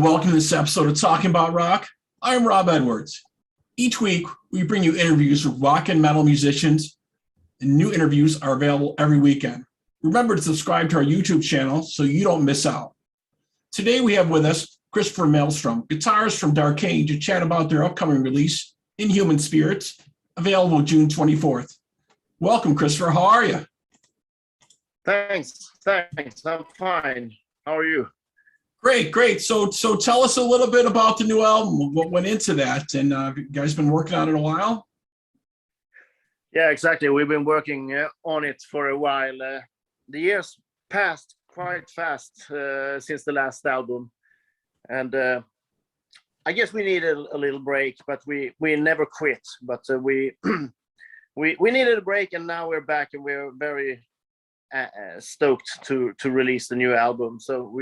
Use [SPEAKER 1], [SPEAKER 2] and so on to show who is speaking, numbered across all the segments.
[SPEAKER 1] welcome to this episode of Talking About Rock. I'm Rob Edwards. Each week, we bring you interviews with rock and metal musicians, and new interviews are available every weekend. Remember to subscribe to our YouTube channel so you don't miss out. Today, we have with us Christofer Malmstrom, guitarist from DARKANE, to chat about their upcoming release, Inhuman Spirits, available June 24th. Welcome, Christofer. How are you?
[SPEAKER 2] Thanks. I'm fine. How are you?
[SPEAKER 1] Great. So tell us a little bit about the new album, what went into that, and you guys been working on it a while?
[SPEAKER 2] Yeah, exactly. We've been working on it for a while. The years passed quite fast since the last album, and I guess we needed a little break, but we never quit. But we needed a break, and now we're back, and we're very stoked to release the new album. So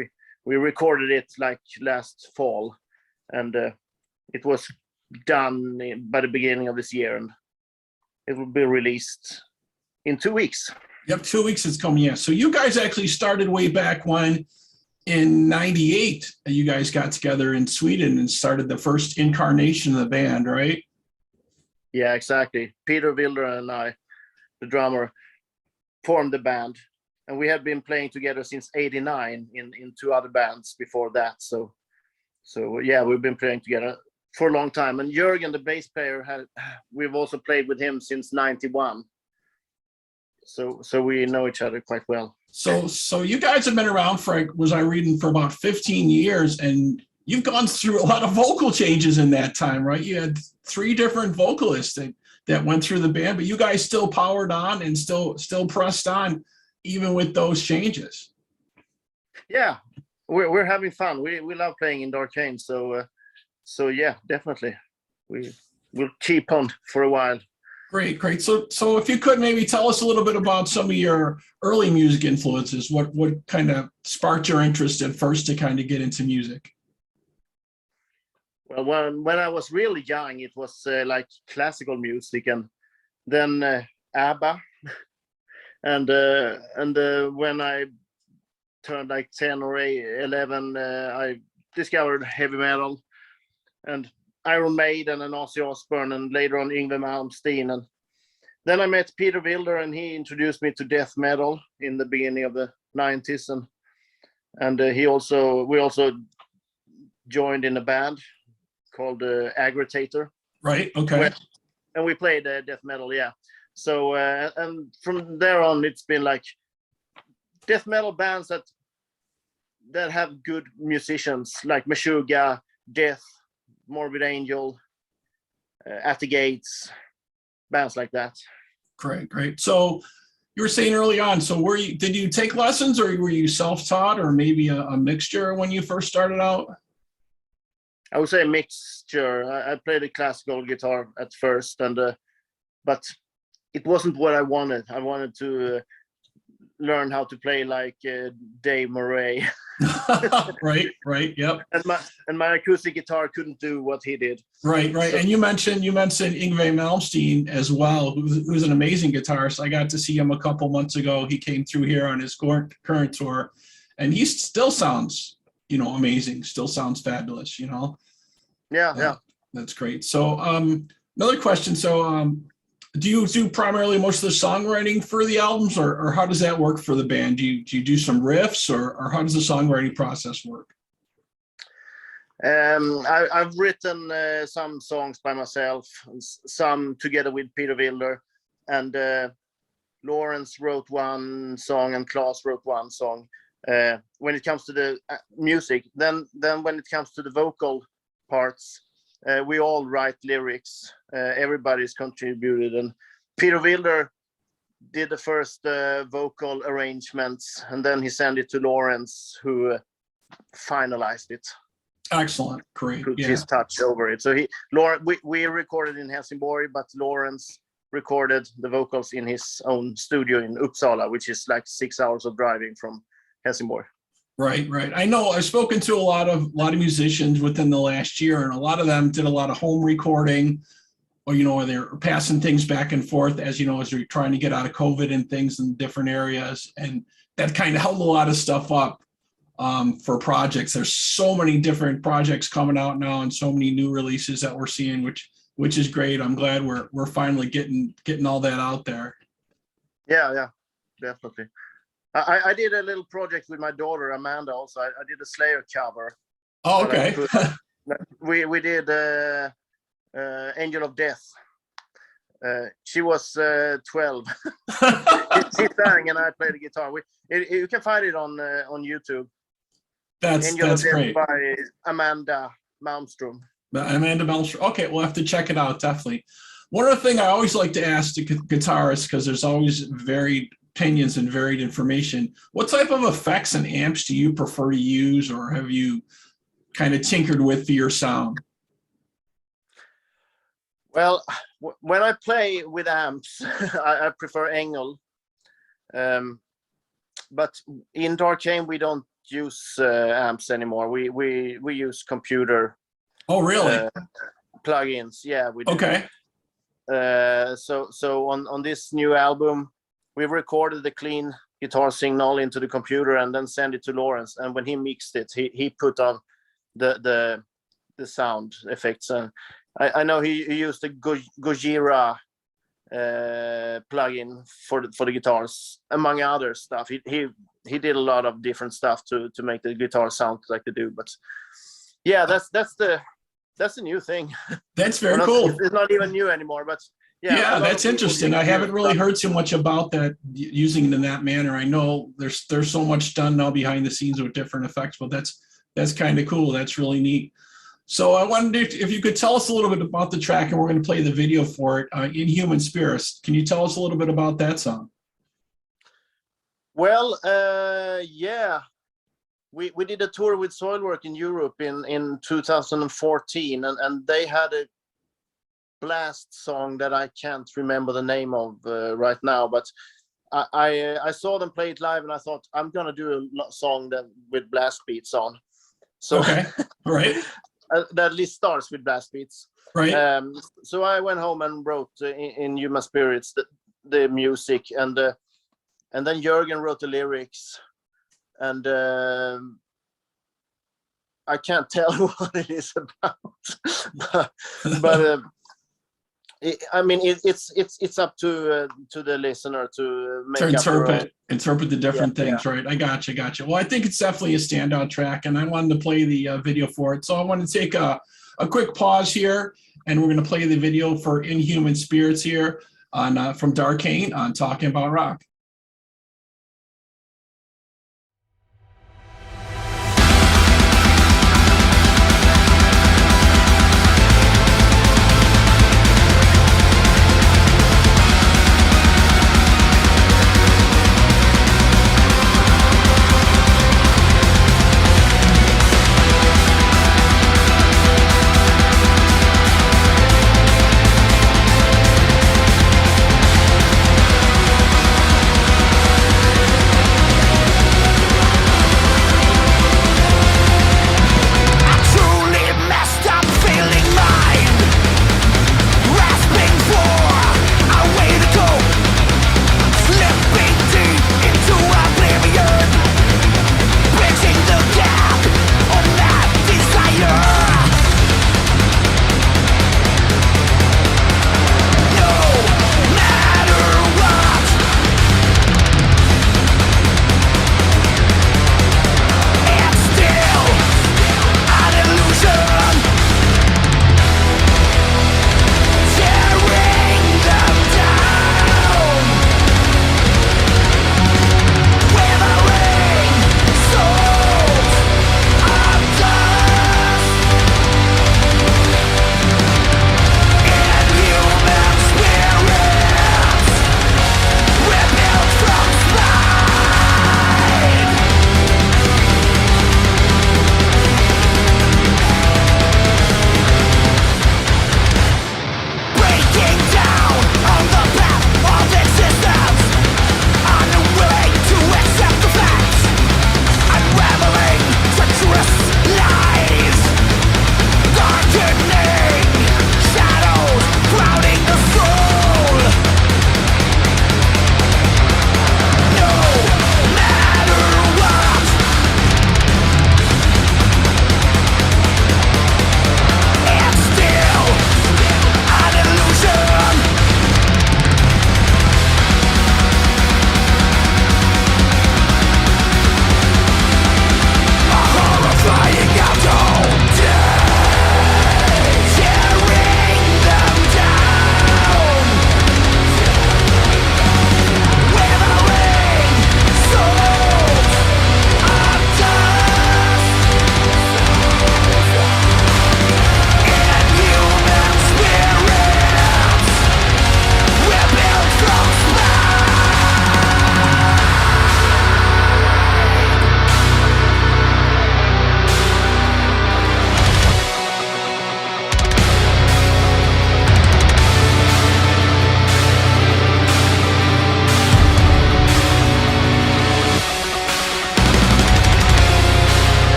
[SPEAKER 2] we recorded it like last fall, and it was done by the beginning of this year, and it will be released in 2 weeks.
[SPEAKER 1] Yep, 2 weeks is coming, yeah. So you guys actually started way back when, in '98, you guys got together in Sweden and started the first incarnation of the band, right?
[SPEAKER 2] Yeah, exactly. Peter Wilder and I, the drummer, formed the band. And we had been playing together since '89 in two other bands before that. So yeah, we've been playing together for a long time. And Jürgen, the bass player, we've also played with him since '91. So we know each other quite well.
[SPEAKER 1] So you guys have been around for, was I reading, for about 15 years, and you've gone through a lot of vocal changes in that time, right? You had 3 different vocalists that went through the band, but you guys still powered on and still pressed on, even with those changes.
[SPEAKER 2] Yeah, we're having fun. We love playing in DARKANE. So yeah, definitely. We'll keep on for a while.
[SPEAKER 1] Great. So if you could maybe tell us a little bit about some of your early music influences, what kind of sparked your interest at first to kind of get into music?
[SPEAKER 2] Well, when I was really young, it was like classical music, and then ABBA. And when I turned like 10 or 11, I discovered heavy metal and Iron Maiden and Ozzy Osbourne, and later on Yngwie Malmsteen. And then I met Peter Wilder, and he introduced me to death metal in the beginning of the 90s. And we also joined in a band called Aggravator.
[SPEAKER 1] Right. Okay.
[SPEAKER 2] And we played death metal. Yeah. So and from there on, it's been like death metal bands that have good musicians like Meshuggah, Death, Morbid Angel, At the Gates, bands like that.
[SPEAKER 1] Great. So you were saying early on, so did you take lessons, or were you self-taught, or maybe a mixture when you first started out?
[SPEAKER 2] I would say a mixture. I played a classical guitar at first, but it wasn't what I wanted. I wanted to learn how to play like Dave Murray. Right. Yep. And my acoustic guitar couldn't do what he did. Right.
[SPEAKER 1] So, and you mentioned Yngwie Malmsteen as well, who's an amazing guitarist. I got to see him a couple months ago. He came through here on his current tour, and he still sounds, amazing. Still sounds fabulous.
[SPEAKER 2] Yeah.
[SPEAKER 1] That's great. So another question. So do you do primarily most of the songwriting for the albums, or how does that work for the band? Do you do some riffs, or how does the songwriting process work?
[SPEAKER 2] I've written some songs by myself, some together with Peter Wilder, and Lawrence wrote one song and Claes wrote one song. When it comes to the music, then when it comes to the vocal parts, we all write lyrics. Everybody's contributed, and Peter Wilder did the first vocal arrangements, and then he sent it to Lawrence, who finalized it.
[SPEAKER 1] Excellent, great.
[SPEAKER 2] Put his touch over it. So we recorded in Helsingborg, but Lawrence recorded the vocals in his own studio in Uppsala, which is like 6 hours of driving from Helsingborg.
[SPEAKER 1] Right. I know I've spoken to a lot of musicians within the last year, and a lot of them did a lot of home recording, or they're passing things back and forth as they're trying to get out of COVID and things in different areas. And that kind of held a lot of stuff up. for projects. There's so many different projects coming out now and so many new releases that we're seeing, which is great. I'm glad we're finally getting all that out there.
[SPEAKER 2] Yeah, definitely. I did a little project with my daughter Amanda also. I did a Slayer cover.
[SPEAKER 1] Oh, okay.
[SPEAKER 2] We did Angel of Death. She was 12. She sang and I played the guitar. You can find it on YouTube.
[SPEAKER 1] That's great.
[SPEAKER 2] By Amanda Malmstrom.
[SPEAKER 1] Amanda Malmstrom. Okay, we'll have to check it out, definitely. One other thing I always like to ask the guitarists, because there's always varied opinions and varied information. What type of effects and amps do you prefer to use, or have you kind of tinkered with for your sound?
[SPEAKER 2] Well, when I play with amps, I prefer Engel. But in DARKANE, we don't use amps anymore. We use computer.
[SPEAKER 1] Oh, really?
[SPEAKER 2] Plugins. Yeah, we do.
[SPEAKER 1] Okay.
[SPEAKER 2] So on this new album, we recorded the clean guitar signal into the computer and then sent it to Lawrence. And when he mixed it, he put on the sound effects. And I know he used the Gojira plugin for the guitars, among other stuff. He did a lot of different stuff to make the guitar sound like they do. But yeah, that's the new thing.
[SPEAKER 1] That's very cool.
[SPEAKER 2] It's not even new anymore, but
[SPEAKER 1] yeah, that's interesting. I haven't really heard too much about that, using it in that manner. I know there's so much done now behind the scenes with different effects, but that's kind of cool. That's really neat. So I wondered if you could tell us a little bit about the track, and we're going to play the video for it, Inhuman Spirits. Can you tell us a little bit about that song?
[SPEAKER 2] Well, yeah. We did a tour with Soilwork in Europe in 2014, and they had a blast song that I can't remember the name of right now, but I saw them play it live, and I thought, I'm gonna do a song with blast beats on. So
[SPEAKER 1] okay, right.
[SPEAKER 2] That at least starts with blast beats.
[SPEAKER 1] Right.
[SPEAKER 2] So I went home and wrote Inhuman Spirits the music, and then Jürgen wrote the lyrics. And I can't tell what it is about, but I mean, it's up to the listener to make
[SPEAKER 1] interpret the different things, right? I gotcha. Well, I think it's definitely a standout track, and I wanted to play the video for it. So I want to take a quick pause here, and we're going to play the video for Inhuman Spirits here on from DARKANE on Talking About Rock.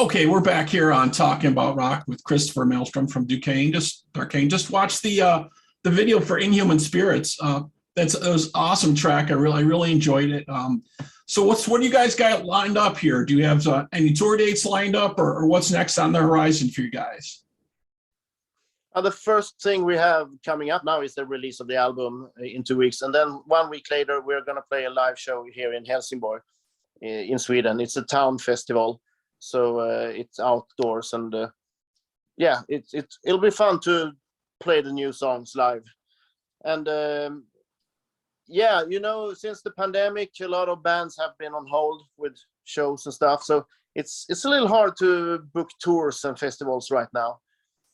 [SPEAKER 1] Okay, we're back here on Talking About Rock with Christofer Malmstrom from DARKANE. Just watched the video for Inhuman Spirits. That was an awesome track. I really enjoyed it. So what do you guys got lined up here? Do you have any tour dates lined up, or what's next on the horizon for you guys?
[SPEAKER 2] The first thing we have coming up now is the release of the album in 2 weeks, and then 1 week later we're going to play a live show here in Helsingborg, in Sweden. It's a town festival, so it's outdoors, and yeah, it'll be fun to play the new songs live. And yeah, you know, since the pandemic, a lot of bands have been on hold with shows and stuff, so it's a little hard to book tours and festivals right now.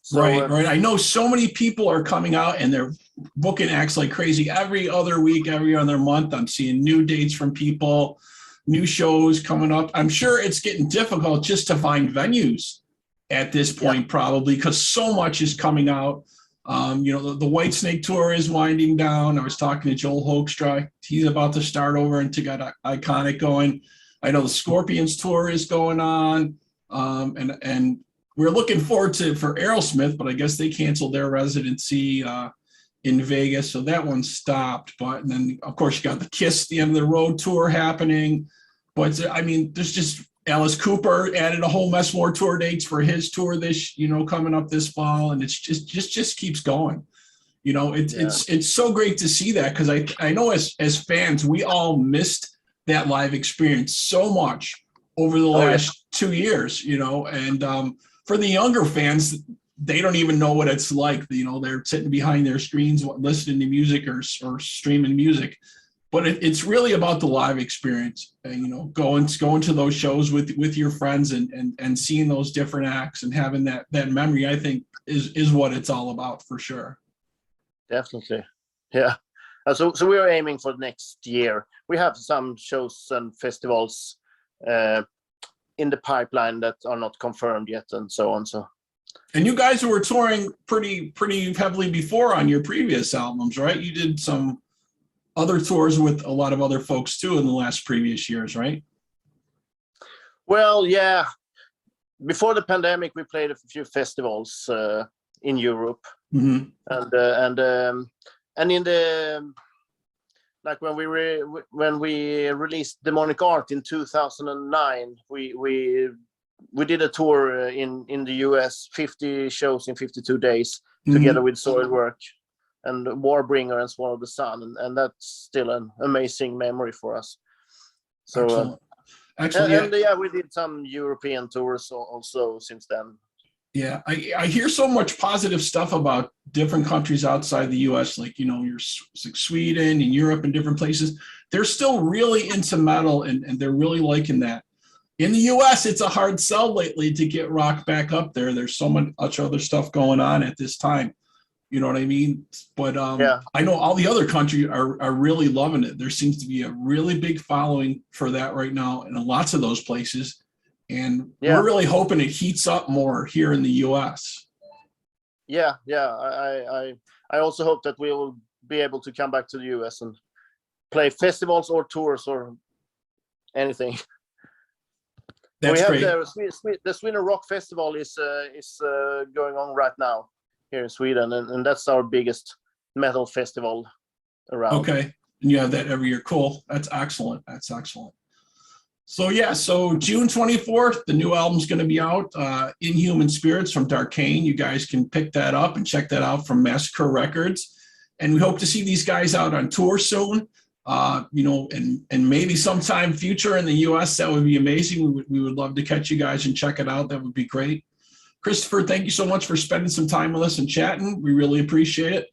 [SPEAKER 2] So,
[SPEAKER 1] right. I know so many people are coming out and they're booking acts like crazy every other week, every other month. I'm seeing new dates from people, new shows coming up. I'm sure it's getting difficult just to find venues at this point, probably because so much is coming out. You know, the Whitesnake tour is winding down. I was talking to Joel Hoekstra. He's about to start over and to get Iconic going. I know the Scorpions tour is going on. And we're looking forward for Aerosmith, but I guess they canceled their residency in Vegas, so that one stopped. But and then, of course, you got the Kiss, the End of the Road tour happening. But I mean, there's just Alice Cooper added a whole mess more tour dates for his tour coming up this fall, and it's just keeps going. You know, it's so great to see that, because I know as fans we all missed that live experience so much over the last 2 years. You know, and for the younger fans, they don't even know what it's like. You know, they're sitting behind their screens listening to music or streaming music. But it's really about the live experience. You know, going to those shows with your friends and seeing those different acts and having that memory, I think, is what it's all about for sure.
[SPEAKER 2] Definitely. Yeah. So we are aiming for next year. We have some shows and festivals in the pipeline that are not confirmed yet, and so on. So, and
[SPEAKER 1] you guys were touring pretty heavily before on your previous albums, right? You did some other tours with a lot of other folks too in the last previous years, right?
[SPEAKER 2] Well, yeah. Before the pandemic, we played a few festivals in Europe, and in the like when we released Demonic Art in 2009, we did a tour in the US, 50 shows in 52 days, together with Soilwork and Warbringer and Swallow the Sun, and that's still an amazing memory for us. So Excellent. And we did some European tours also since then.
[SPEAKER 1] Yeah, I hear so much positive stuff about different countries outside the U.S., like, you know, like Sweden and Europe and different places. They're still really into metal, and they're really liking that. In the U.S., it's a hard sell lately to get rock back up there. There's so much other stuff going on at this time. You know what I mean? But I know all the other countries are really loving it. There seems to be a really big following for that right now in lots of those places. And we're really hoping it heats up more here in the U.S.
[SPEAKER 2] Yeah. I also hope that we will be able to come back to the U.S. and play festivals or tours or anything.
[SPEAKER 1] That's great.
[SPEAKER 2] The Sweden Rock Festival is going on right now here in Sweden, and that's our biggest metal festival around.
[SPEAKER 1] Okay, and you have that every year. Cool. That's excellent. So June 24th, the new album's going to be out, Inhuman Spirits from DARKANE. You guys can pick that up and check that out from Massacre Records. And we hope to see these guys out on tour soon, you know, and maybe sometime future in the U.S. That would be amazing. We would love to catch you guys and check it out. That would be great. Christofer, thank you so much for spending some time with us and chatting. We really appreciate it.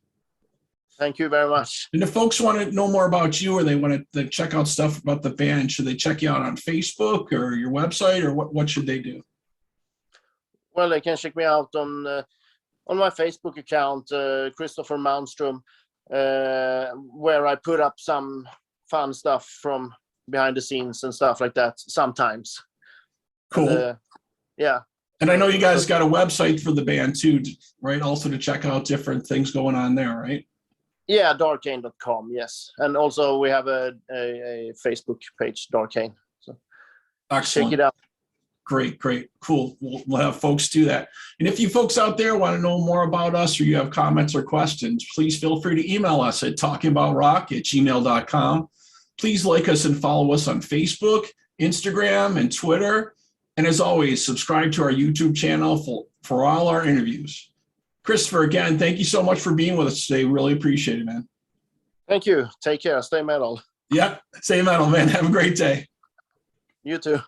[SPEAKER 2] Thank you very much.
[SPEAKER 1] And if folks want to know more about you, or they want to check out stuff about the band, should they check you out on Facebook or your website, or what should they do?
[SPEAKER 2] Well, they can check me out on my Facebook account, Christofer Malmstrom, where I put up some fun stuff from behind the scenes and stuff like that sometimes.
[SPEAKER 1] Cool.
[SPEAKER 2] And, yeah.
[SPEAKER 1] And I know you guys got a website for the band too, right? Also to check out different things going on there, right?
[SPEAKER 2] Yeah, darkane.com, yes. And also we have a Facebook page, DARKANE. So
[SPEAKER 1] excellent.
[SPEAKER 2] Check it out.
[SPEAKER 1] Great, great, cool. We'll have folks do that. And if you folks out there want to know more about us or you have comments or questions, please feel free to email us at talkingaboutrock@gmail.com. Please like us and follow us on Facebook, Instagram, and Twitter. And as always, subscribe to our YouTube channel for all our interviews. Christofer, again, thank you so much for being with us today. Really appreciate it, man.
[SPEAKER 2] Thank you. Take care. Stay metal.
[SPEAKER 1] Yep. Stay metal, man. Have a great day.
[SPEAKER 2] You too.